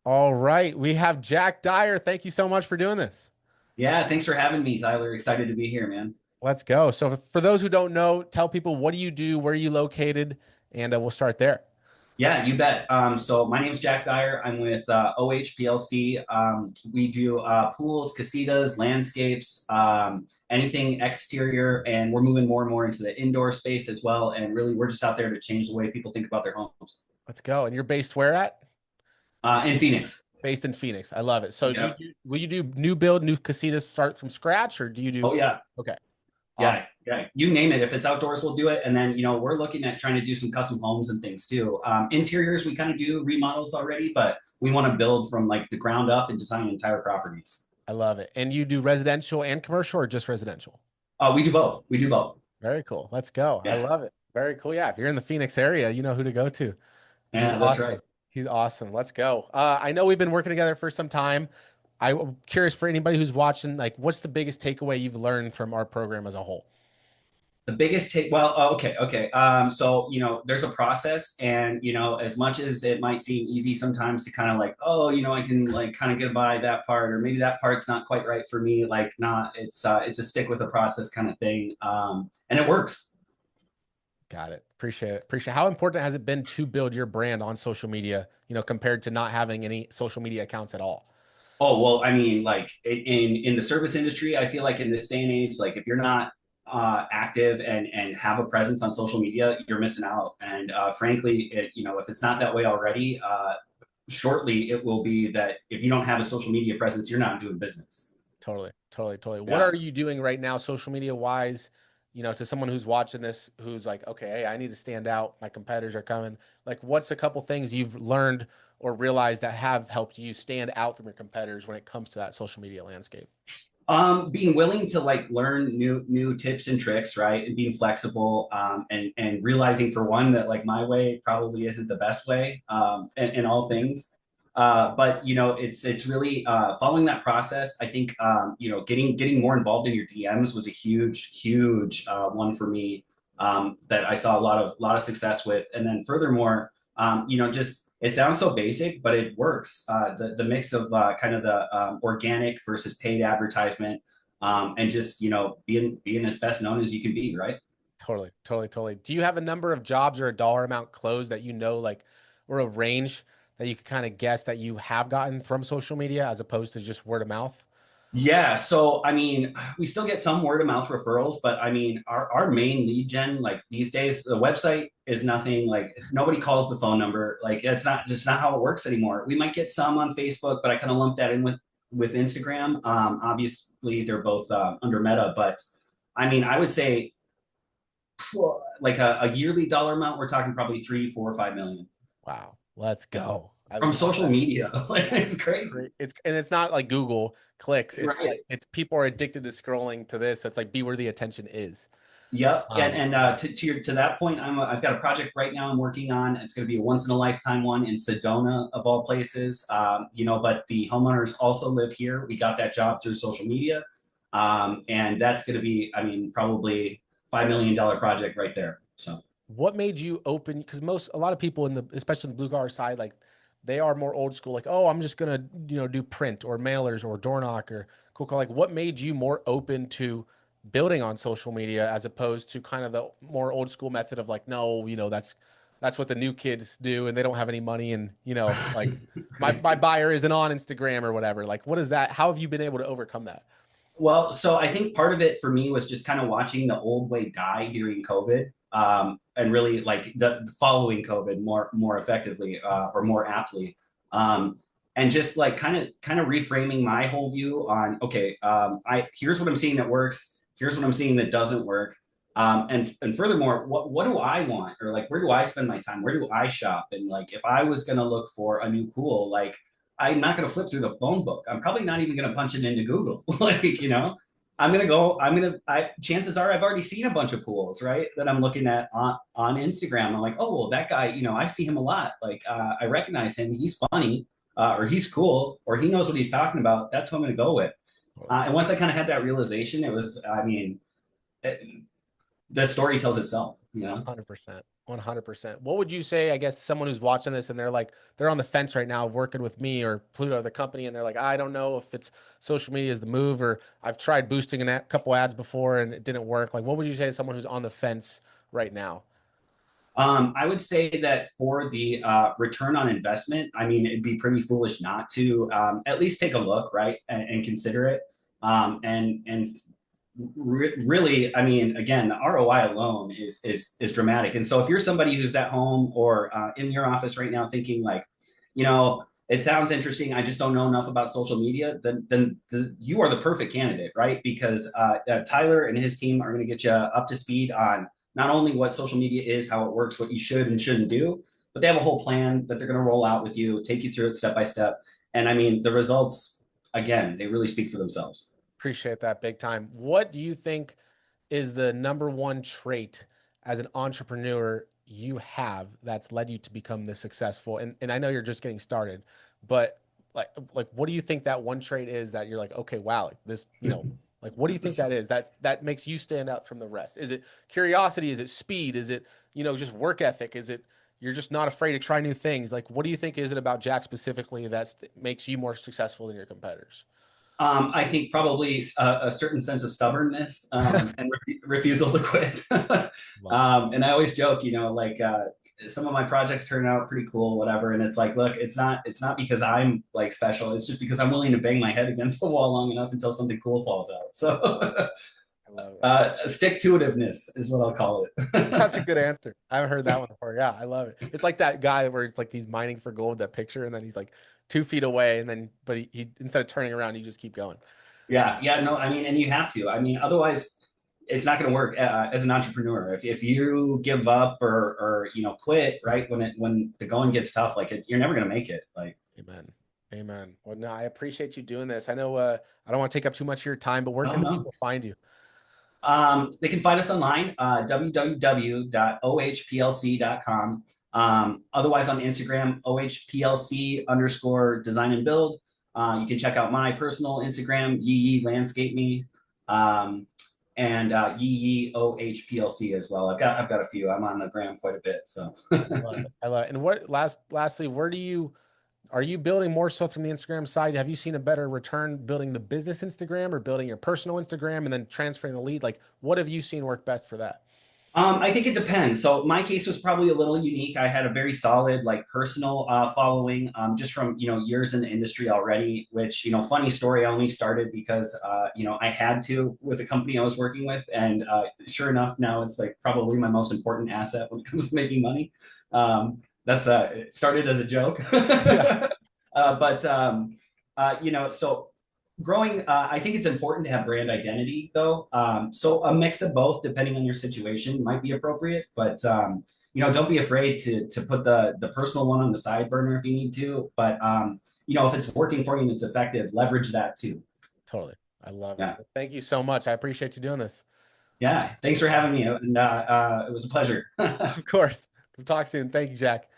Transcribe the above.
All right, we have Jack Dyer. Thank you so much for doing this. Yeah, thanks for having me, Tyler. Excited to be here, man. Let's go. So, for those who don't know, tell people what do you do, where are you located, and we'll start there. Yeah, you bet. So my name is Jack Dyer. I'm with OHPLC. We do pools, casitas, landscapes, anything exterior, and we're moving more and more into the indoor space as well. And really, we're just out there to change the way people think about their homes. Let's go. And you're based where at? In Phoenix. Based in Phoenix. I love it. So, Yep. will you do new build, new casitas start from scratch, or do you do? Oh yeah. Okay, awesome. Yeah, yeah. You name it. If it's outdoors, we'll do it. And then, we're looking at trying to do some custom homes and things too. Interiors, we kind of do remodels already, but we want to build from like the ground up and design entire properties. I love it. And you do residential and commercial, or just residential? We do both. We do both. Very cool. Let's go. I Yeah, love it. Very cool. Yeah, if you're in the Phoenix area, you know who to go to. He's yeah, that's right. awesome. He's awesome. Let's go. I know we've been working together for some time. I'm curious for anybody who's watching, like, what's the biggest takeaway you've learned from our program as a whole? The biggest take, well, okay. So, there's a process, and, as much as it might seem easy sometimes to kind of like, oh, I can like kind of get by that part, or maybe that part's not quite right for me. Like, not, it's a stick with a process kind of thing. And it works. Got it. Appreciate it. Appreciate it. How important has it been to build your brand on social media, compared to not having any social media accounts at all? Oh, well, I mean, like in the service industry, I feel like in this day and age, like if you're not active and have a presence on social media, you're missing out. And frankly, if it's not that way already, shortly it will be that if you don't have a social media presence, you're not doing business. Totally, totally, totally. What Yeah. are you doing right now, social media wise? To someone who's watching this, who's like, okay, hey, I need to stand out. My competitors are coming. Like, what's a couple things you've learned or realized that have helped you stand out from your competitors when it comes to that social media landscape? Being willing to like learn new tips and tricks, right, and being flexible, and realizing for one that like my way probably isn't the best way, in all things. But it's really following that process. I think getting more involved in your DMs was a huge one for me, that I saw a lot of success with. And then furthermore, just it sounds so basic, but it works. The mix of kind of the organic versus paid advertisement, and just being as best known as you can be, right? Totally, totally, totally. Do you have a number of jobs or a dollar amount closed that like, or a range that you could kind of guess that you have gotten from social media as opposed to just word of mouth? Yeah, so I mean, we still get some word of mouth referrals, but I mean, our main lead gen, like these days, the website is nothing. Like nobody calls the phone number. Like it's not just not how it works anymore. We might get some on Facebook, but I kind of lump that in with Instagram. Obviously, they're both under Meta, but I mean, I would say like a yearly dollar amount, we're talking probably 3, 4, 5 million Wow, let's go. I from love social that. media. Like it's crazy, Great. It's not like Google clicks. It's like right? it's people are addicted to scrolling to this. So it's like be where the attention is. Yep, and Um, and to that point, I've got a project right now I'm working on. It's going to be a once in a lifetime one in Sedona of all places. But the homeowners also live here. We got that job through social media, and that's going to be, I mean, probably $5 million project right there. So what made you open? Because a lot of people in the, especially in the blue collar side, like they are more old school. Like, oh, I'm just gonna, do print or mailers or door knock or cool call. Like, what made you more open to building on social media as opposed to kind of the more old school method of like, no, that's what the new kids do and they don't have any money and like my right. buyer isn't on Instagram or whatever. Like, what is that? How have you been able to overcome that? Well, so I think part of it for me was just kind of watching the old way die during COVID, and really like the following COVID more effectively, or more aptly, and just like kind of reframing my whole view on, okay, I here's what I'm seeing that works, here's what I'm seeing that doesn't work, and furthermore, what do I want, or like where do I spend my time, where do I shop, and like if I was gonna look for a new pool, like I'm not going to flip through the phone book. I'm probably not even going to punch it into Google. Like, I'm going to go, chances are I've already seen a bunch of pools, right? That I'm looking at on Instagram. I'm like, oh, well, that guy, I see him a lot. Like, I recognize him. He's funny, or he's cool, or he knows what he's talking about. That's who I'm going to go with. And once I kind of had that realization, it was, I mean, it, the story tells itself. You know. 100%. 100%. What would you say, I guess, someone who's watching this and they're like, they're on the fence right now of working with me or Pluto, the company, and they're like, I don't know if it's social media is the move, or I've tried boosting a couple ads before and it didn't work. Like, what would you say to someone who's on the fence right now? I would say that for the return on investment, I mean, it'd be pretty foolish not to at least take a look, right, and consider it. Really, I mean, again, the ROI alone is dramatic. And so, if you're somebody who's at home or in your office right now, thinking like, it sounds interesting, I just don't know enough about social media, then you are the perfect candidate, right? Because Tyler and his team are going to get you up to speed on not only what social media is, how it works, what you should and shouldn't do, but they have a whole plan that they're going to roll out with you, take you through it step by step. And I mean, the results, again, they really speak for themselves. Appreciate that big time. What do you think is the number one trait as an entrepreneur you have that's led you to become this successful? And I know you're just getting started, but like what do you think that one trait is that you're like, okay, wow, like this, like what do you think that is that makes you stand out from the rest? Is it curiosity? Is it speed? Is it, just work ethic? Is it you're just not afraid to try new things? Like what do you think is it about Jack specifically that makes you more successful than your competitors? I think probably a certain sense of stubbornness and refusal to quit. Love it. And I always joke, like some of my projects turn out pretty cool, whatever. And it's like, look, it's not because I'm like special. It's just because I'm willing to bang my head against the wall long enough until something cool falls out. So I love it. stick to itiveness is what I'll call it. That's a good answer. I haven't heard that one before. Yeah, I love it. It's like that guy where it's like he's mining for gold, that picture, and then he's like 2 feet away, and then but he instead of turning around, you just keep going. Yeah, yeah, no, I mean, and you have to. I mean, otherwise, it's not going to work as an entrepreneur. If you give up or quit right when the going gets tough, like you're never going to make it. Like, Amen. Amen. Well, no, I appreciate you doing this. I know I don't want to take up too much of your time, but where oh can the no. people find you? They can find us online, www.ohplc.com. Otherwise on Instagram, ohplc underscore design and build. You can check out my personal Instagram, Yee Yee Landscape Me, and Yee Yee OHPLC as well. I've got a few. I'm on the gram quite a bit. So I love it. I love it. And lastly, where do you are you building more so from the Instagram side? Have you seen a better return building the business Instagram or building your personal Instagram and then transferring the lead? Like, what have you seen work best for that? I think it depends. So my case was probably a little unique. I had a very solid, like personal following, just from years in the industry already. Which funny story, I only started because I had to with the company I was working with, and sure enough, now it's like probably my most important asset when it comes to making money. That's it started as a joke, Yeah, but so growing I think it's important to have brand identity though, so a mix of both depending on your situation might be appropriate, but don't be afraid to put the personal one on the side burner if you need to, but if it's working for you and it's effective, leverage that too. totally. I love it. Yeah, Thank you so much. I appreciate you doing this. yeah, thanks for having me, and it was a pleasure. Of course. We'll talk soon. Thank you, Jack.